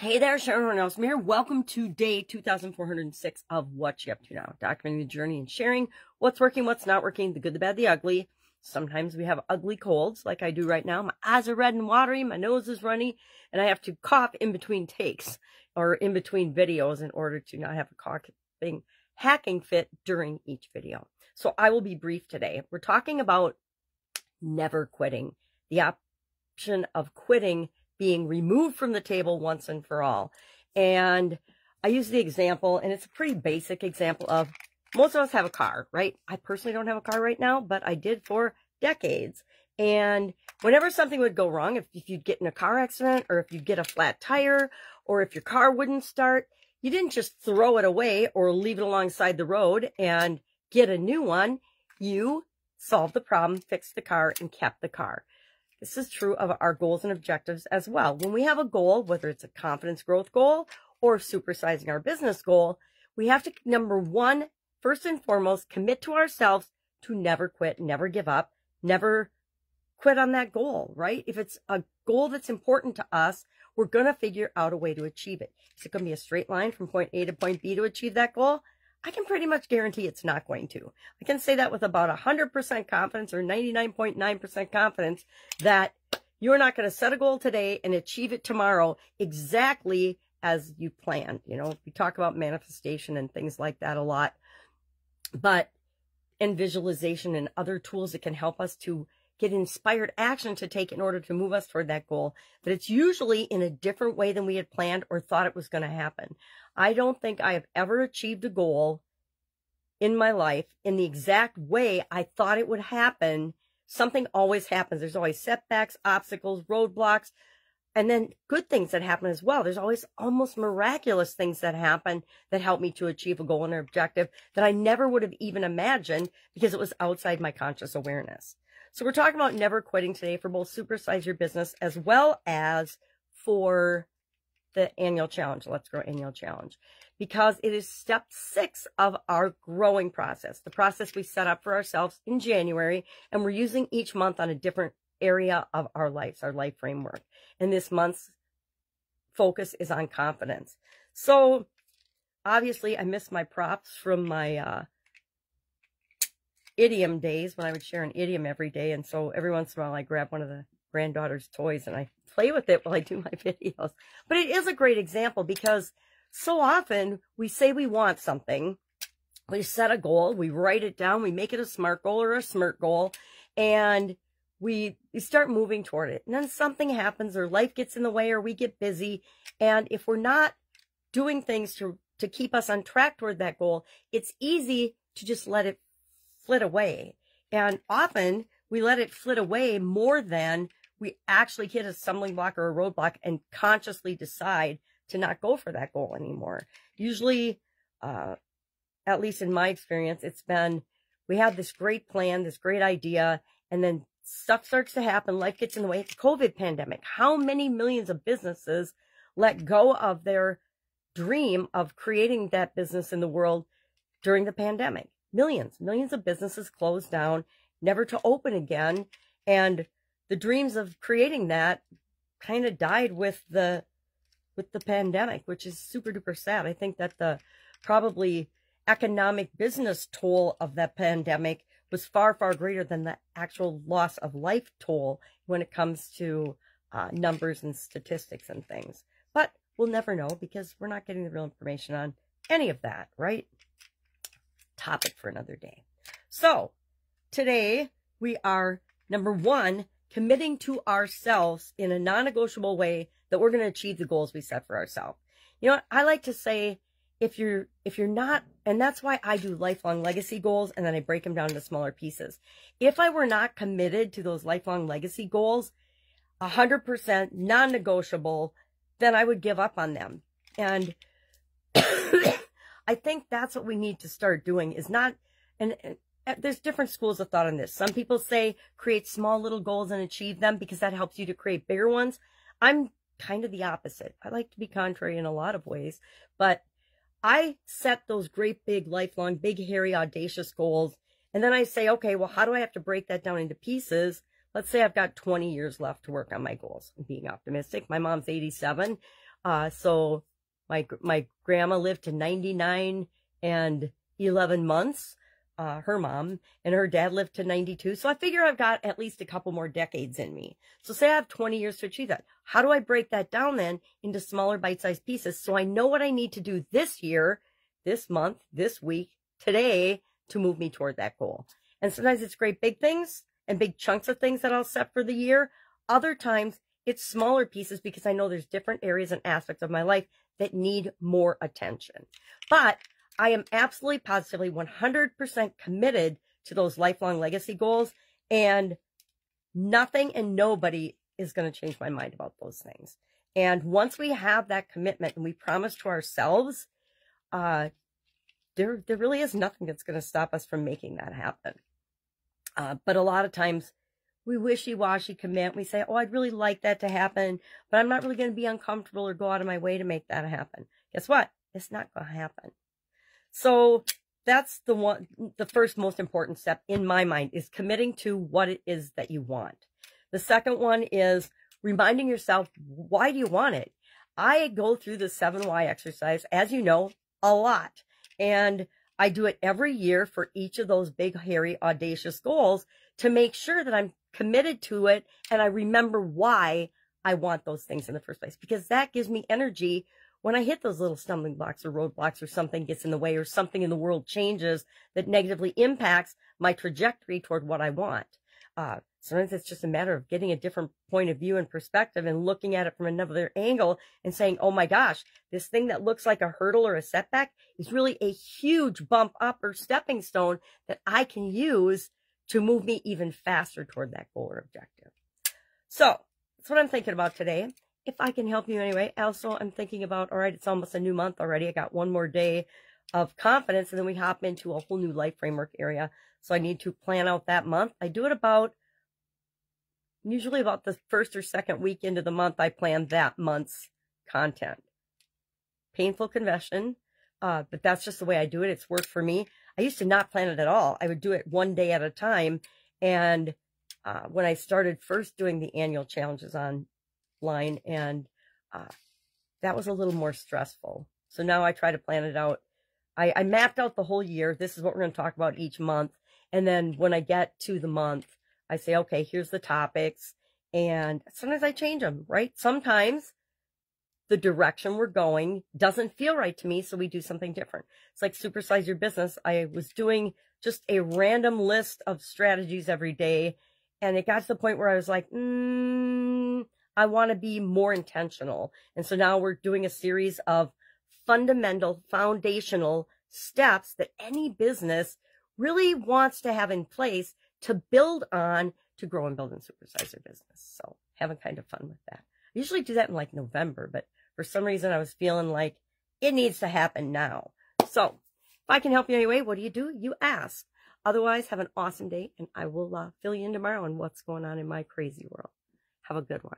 Hey there, Sharon Horne-Ellstrom here. Welcome to day 2406 of What You Up To Now, documenting the journey and sharing what's working, what's not working, the good, the bad, the ugly. Sometimes we have ugly colds like I do right now. My eyes are red and watery, my nose is runny, and I have to cough in between takes or in between videos in order to not have a coughing hacking fit during each video. So I will be brief today. We're talking about never quitting, the option of quitting being removed from the table once and for all. And I use the example, and it's a pretty basic example of most of us have a car, right? I personally don't have a car right now, but I did for decades. And whenever something would go wrong, if you'd get in a car accident, or if you get a flat tire, or if your car wouldn't start, you didn't just throw it away or leave it alongside the road and get a new one. You solved the problem, fixed the car, and kept the car. This is true of our goals and objectives as well. When we have a goal, whether it's a confidence growth goal or supersizing our business goal, we have to, number one, first and foremost, commit to ourselves to never quit, never give up, never quit on that goal, right? If it's a goal that's important to us, we're going to figure out a way to achieve it. Is it going to be a straight line from point A to point B to achieve that goal? I can pretty much guarantee it's not going to. I can say that with about 100% confidence or 99.9% confidence that you're not going to set a goal today and achieve it tomorrow exactly as you planned. You know, we talk about manifestation and things like that a lot, and visualization and other tools that can help us to get inspired action to take in order to move us toward that goal, but it's usually in a different way than we had planned or thought it was going to happen. I don't think I have ever achieved a goal in my life in the exact way I thought it would happen. Something always happens. There's always setbacks, obstacles, roadblocks, and then good things that happen as well. There's always almost miraculous things that happen that help me to achieve a goal and an objective that I never would have even imagined because it was outside my conscious awareness. So we're talking about never quitting today for both Supersize Your Business as well as for the annual challenge, Let's Grow Annual Challenge, because it is step 6 of our growing process, the process we set up for ourselves in January, and we're using each month on a different area of our lives, our life framework. And this month's focus is on confidence. So obviously I missed my props from my idiom days when I would share an idiom every day. And so every once in a while I grab one of the granddaughter's toys and I play with it while I do my videos. But it is a great example because so often we say we want something, we set a goal, we write it down, we make it a SMART goal or a SMIRT goal, and we start moving toward it. And then something happens or life gets in the way or we get busy. And if we're not doing things to keep us on track toward that goal, it's easy to just let it flit away. And often we let it flit away more than we actually hit a stumbling block or a roadblock and consciously decide to not go for that goal anymore. Usually, at least in my experience, it's been, we have this great plan, this great idea, and then stuff starts to happen, life gets in the way. It's COVID pandemic. How many millions of businesses let go of their dream of creating that business in the world during the pandemic? Millions of businesses closed down, never to open again. And the dreams of creating that kind of died with the pandemic, which is super duper sad. I think that the probably economic business toll of that pandemic was far, far greater than the actual loss of life toll when it comes to numbers and statistics and things. But we'll never know because we're not getting the real information on any of that, right? Topic for another day. So today we are, number one, committing to ourselves in a non-negotiable way that we're going to achieve the goals we set for ourselves. You know, I like to say, if you're not, and that's why I do lifelong legacy goals and then I break them down into smaller pieces. If I were not committed to those lifelong legacy goals, 100% non-negotiable, then I would give up on them. And I think that's what we need to start doing is not, and there's different schools of thought on this. Some people say create small little goals and achieve them because that helps you to create bigger ones. I'm kind of the opposite. I like to be contrary in a lot of ways, but I set those great big lifelong, big hairy audacious goals. And then I say, okay, well, how do I have to break that down into pieces? Let's say I've got 20 years left to work on my goals. I'm being optimistic. My mom's 87. So my grandma lived to 99 and 11 months, her mom, and her dad lived to 92. So I figure I've got at least a couple more decades in me. So say I have 20 years to achieve that. How do I break that down then into smaller bite-sized pieces so I know what I need to do this year, this month, this week, today to move me toward that goal? And sometimes it's great big things and big chunks of things that I'll set for the year. Other times it's smaller pieces because I know there's different areas and aspects of my life that need more attention. But I am absolutely positively 100% committed to those lifelong legacy goals, and nothing and nobody is going to change my mind about those things. And once we have that commitment and we promise to ourselves, there really is nothing that's going to stop us from making that happen. But a lot of times we wishy-washy commit. We say, oh, I'd really like that to happen, but I'm not really going to be uncomfortable or go out of my way to make that happen. Guess what? It's not going to happen. So that's the first most important step in my mind, is committing to what it is that you want. The second one is reminding yourself, why do you want it? I go through the 7 why exercise, as you know, a lot. And I do it every year for each of those big, hairy, audacious goals to make sure that I'm committed to it and I remember why I want those things in the first place, because that gives me energy when I hit those little stumbling blocks or roadblocks, or something gets in the way, or something in the world changes that negatively impacts my trajectory toward what I want. Sometimes it's just a matter of getting a different point of view and perspective and looking at it from another angle and saying, oh my gosh, this thing that looks like a hurdle or a setback is really a huge bump up or stepping stone that I can use to move me even faster toward that goal or objective. So that's what I'm thinking about today. If I can help you anyway. Also, I'm thinking about, all right, it's almost a new month already. I got one more day of confidence, and then we hop into a whole new life framework area. So I need to plan out that month. I do it usually about the first or second week into the month. I plan that month's content. Painful confession, but that's just the way I do it. It's worked for me. I used to not plan it at all. I would do it one day at a time. And when I started first doing the annual challenges online, and that was a little more stressful. So now I try to plan it out. I mapped out the whole year. This is what we're going to talk about each month. And then when I get to the month, I say, okay, here's the topics. And sometimes I change them, right? Sometimes the direction we're going doesn't feel right to me, so we do something different. It's like Supersize Your Business. I was doing just a random list of strategies every day, and it got to the point where I was like, I want to be more intentional. And so now we're doing a series of fundamental, foundational steps that any business really wants to have in place to build on, to grow and build and supersize their business. So having kind of fun with that. I usually do that in like November, but for some reason I was feeling like it needs to happen now. So if I can help you anyway, what do? You ask. Otherwise, have an awesome day, and I will fill you in tomorrow on what's going on in my crazy world. Have a good one.